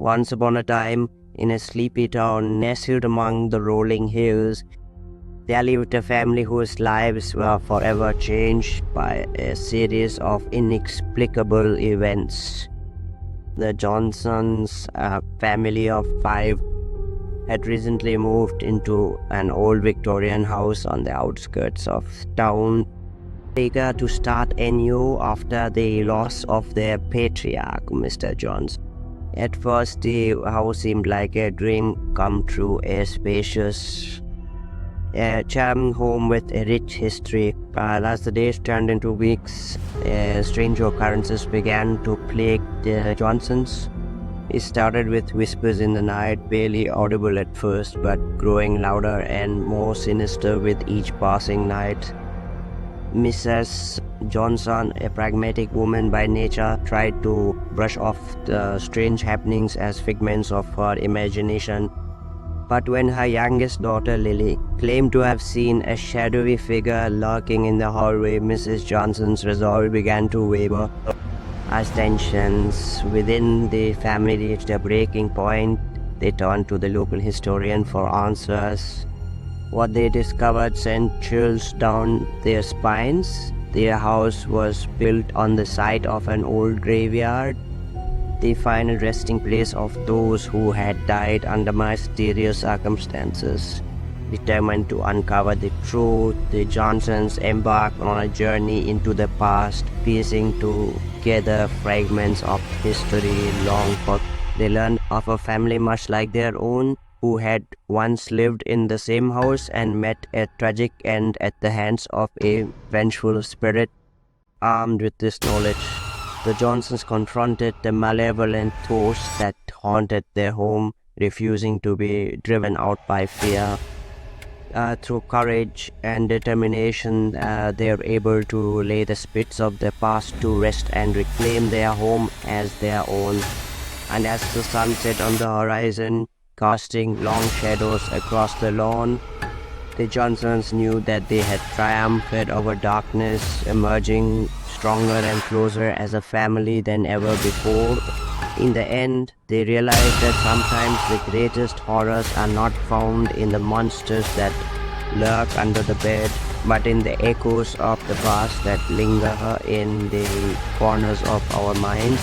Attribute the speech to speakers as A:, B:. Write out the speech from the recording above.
A: Once upon a time, in a sleepy town nestled among the rolling hills, there lived a family whose lives were forever changed by a series of inexplicable events. The Johnsons, a family of five, had recently moved into an old Victorian house on the outskirts of town, eager to start anew after the loss of their patriarch, Mr. Johnson. At first, the house seemed like a dream come true, a spacious, charming home with a rich history. But as the days turned into weeks, strange occurrences began to plague the Johnsons. It started with whispers in the night, barely audible at first, but growing louder and more sinister with each passing night. Mrs. Johnson, a pragmatic woman by nature, tried to brush off the strange happenings as figments of her imagination. But when her youngest daughter, Lily, claimed to have seen a shadowy figure lurking in the hallway, Mrs. Johnson's resolve began to waver. As tensions within the family reached a breaking point, they turned to the local historian for answers. What they discovered sent chills down their spines. Their house was built on the site of an old graveyard, the final resting place of those who had died under mysterious circumstances. Determined to uncover the truth, the Johnsons embarked on a journey into the past, piecing together fragments of history long forgotten. They learned of a family much like their own, who had once lived in the same house and met a tragic end at the hands of a vengeful spirit. Armed with this knowledge, the Johnsons confronted the malevolent force that haunted their home, refusing to be driven out by fear. Through courage and determination, they are able to lay the spirits of their past to rest and reclaim their home as their own. And as the sun set on the horizon, casting long shadows across the lawn, the Johnsons knew that they had triumphed over darkness, emerging stronger and closer as a family than ever before. In the end, they realized that sometimes the greatest horrors are not found in the monsters that lurk under the bed, but in the echoes of the past that linger in the corners of our minds.